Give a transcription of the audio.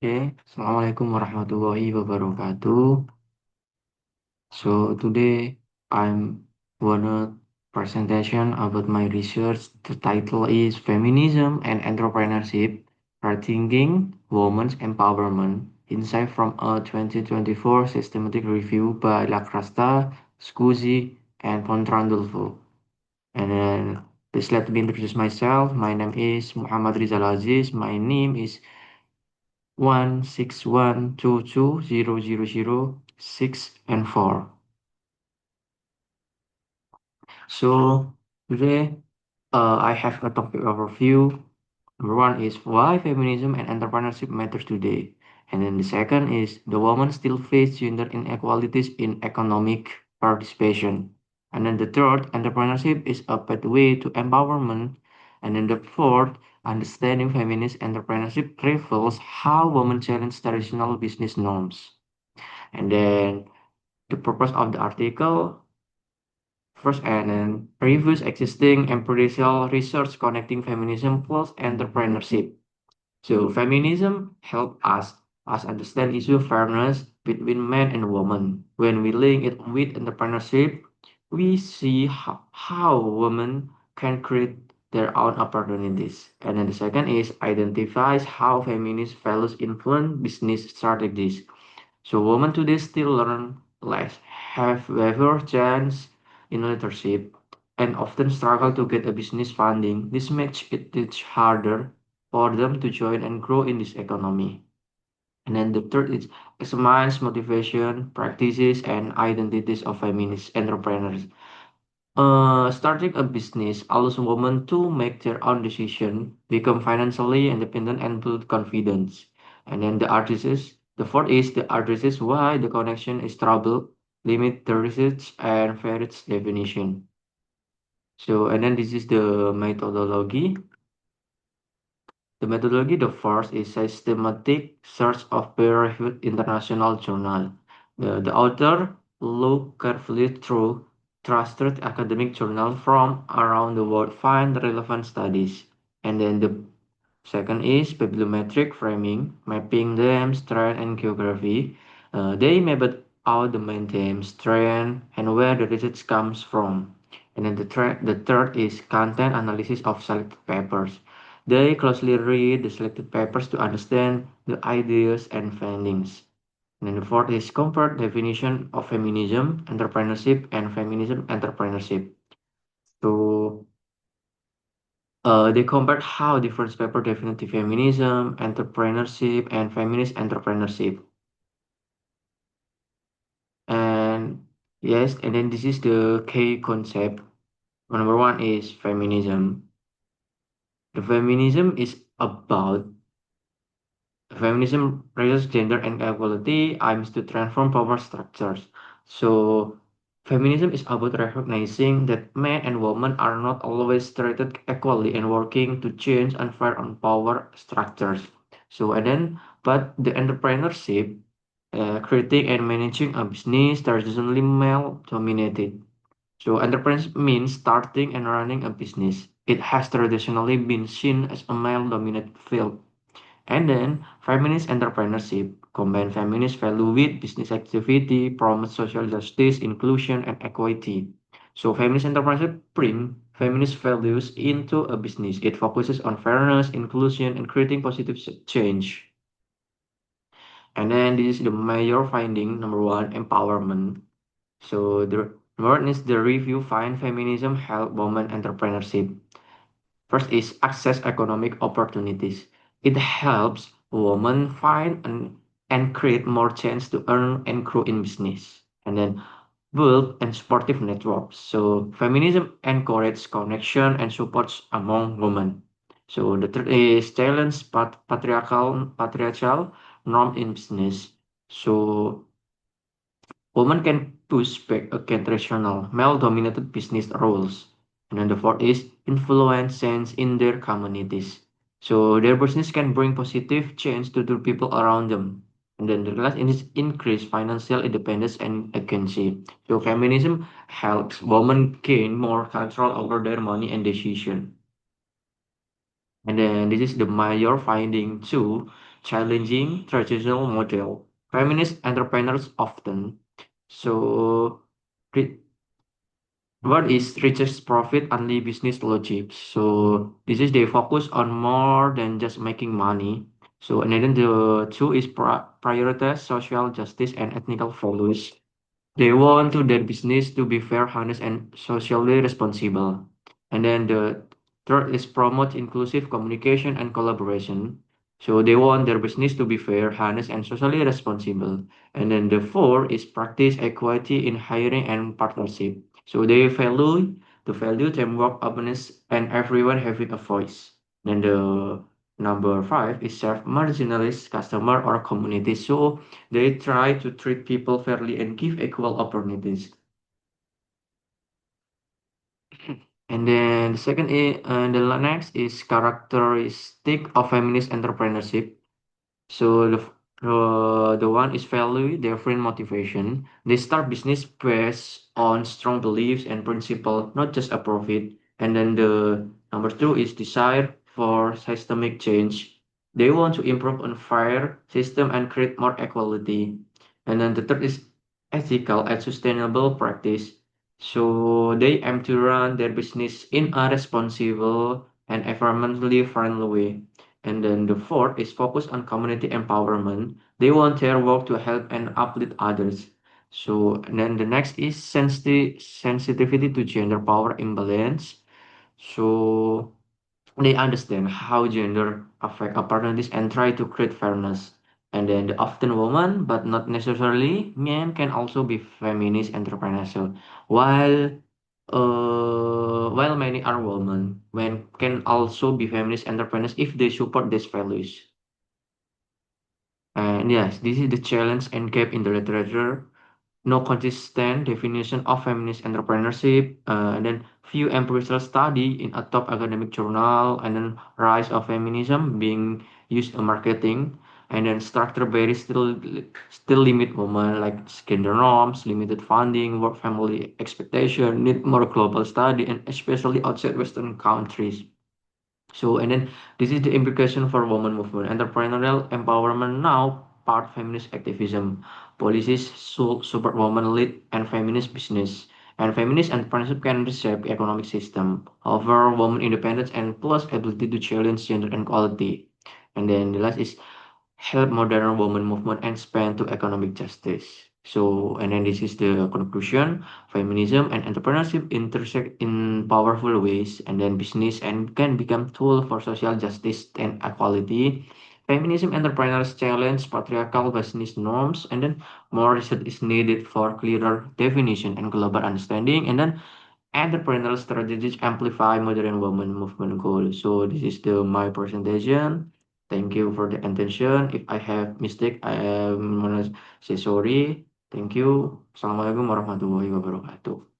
Assalamualaikum warahmatullahi wabarakatuh. So today I'm wanna presentation about my research. The title is Feminism and Entrepreneurship: Rethinking Women's Empowerment. Insight from a 2024 systematic review by Lakrasta, Scusi, and Pontrandolfo. And then please let me introduce myself. My name is Muhammad Rizal Aziz. My name is 161220006 and 4. So today I have a topic overview. Number one is why feminism and entrepreneurship matters today. And then the second is the women still face gender inequalities in economic participation. And then the third, entrepreneurship is a pathway to empowerment. And then the fourth, understanding feminist entrepreneurship reveals how women challenge traditional business norms. And then the purpose of the article first, and then reviews existing empirical research connecting feminism plus entrepreneurship. So feminism help us understand issue fairness between men and women. When we link it with entrepreneurship, we see how women can create their own opportunities. And then the second is identifies how feminist values influence business strategies. So women today still learn less, have fewer chance in leadership, and often struggle to get a business funding. This makes it harder for them to join and grow in this economy. And then the third is examines motivation, practices, and identities of feminist entrepreneurs. Starting a business allows women to make their own decision, become financially independent, and build confidence. And then the fourth is the addresses why the connection is trouble, limit the research, and fair its definition. So, and then this is the methodology. The methodology, the first is systematic search of peer-reviewed international journal. The author look carefully through trusted academic journals from around the world, find relevant studies. And then the second is bibliometric framing, mapping themes, trend, and geography. They mapped out the main themes, trend, and where the research comes from. And then the third is content analysis of selected papers. They closely read the selected papers to understand the ideas and findings. And then the fourth is compare definition of feminism, entrepreneurship, and feminism entrepreneurship. So they compared how different papers define feminism, entrepreneurship, and feminist entrepreneurship. And yes, and then this is the key concept. Number one is feminism. The feminism is about feminism raises gender and equality, aims to transform power structures. So, feminism is about recognizing that men and women are not always treated equally and working to change unfair on power structures. So, and then, but the entrepreneurship, creating and managing a business traditionally male dominated. So, entrepreneurship means starting and running a business. It has traditionally been seen as a male dominated field. And then feminist entrepreneurship combine feminist value with business activity, promotes social justice, inclusion, and equity. So feminist entrepreneurship bring feminist values into a business. It focuses on fairness, inclusion, and creating positive change. And then this is the major finding. Number one, empowerment. So the number one is the review find feminism help women entrepreneurship. First is access economic opportunities. It helps women find and create more chance to earn and grow in business. And then build and supportive networks. So feminism encourages connection and supports among women. So the third is challenge patriarchal norm in business. So women can push back against traditional male-dominated business roles. And then the fourth is influence change in their communities. So their business can bring positive change to the people around them. And then the last is increase financial independence and agency. So feminism helps women gain more control over their money and decision. And then this is the major finding too. challenging traditional model. Feminist entrepreneurs often so re- what is richest profit only business logic. So this is they focus on more than just making money. So and then the two is prioritize social justice and ethical values. They want to their business to be fair, honest, and socially responsible. And then the third is promote inclusive communication and collaboration. So they want their business to be fair, honest, and socially responsible. And then the four is practice equity in hiring and partnership. So they value teamwork, openness, and everyone having a voice. Then the number five is serve marginalized customer or community. So they try to treat people fairly and give equal opportunities. And then next is characteristic of feminist entrepreneurship. So the one is value, different motivation. They start business based on strong beliefs and principle, not just a profit. And then the number two is desire for systemic change. They want to improve on fair system and create more equality. And then the third is ethical and sustainable practice. So they aim to run their business in a responsible and environmentally friendly way. And then the fourth is focus on community empowerment. They want their work to help and uplift others. So, and then the next is sensitivity to gender power imbalance. So, they understand how gender affect opportunities and try to create fairness. And then the often woman, but not necessarily men, can also be feminist entrepreneurial. While while many are women, men can also be feminist entrepreneurs if they support these values. And yes, this is the challenge and gap in the literature. No consistent definition of feminist entrepreneurship, and then few empirical study in a top academic journal, and then rise of feminism being used in marketing, and then structure barriers still limit women like gender norms, limited funding, work family expectation, need more global study, and especially outside Western countries. So, and then this is the implication for women movement. Entrepreneurial empowerment now part feminist activism. Policies should support women-led and feminist business. And feminist entrepreneurship can reshape the economic system. However, women independence and plus ability to challenge gender inequality. And then the last is help modern women movement and expand to economic justice. So, and then this is the conclusion. Feminism and entrepreneurship intersect in powerful ways, and then business and can become tool for social justice and equality. Feminism entrepreneurs challenge patriarchal business norms, and then more research is needed for clearer definition and global understanding. And then entrepreneurial strategies amplify modern women movement goals. So this is the my presentation. Thank you for the attention. If I have mistake, I am gonna say sorry. Thank you. Assalamualaikum warahmatullahi wabarakatuh.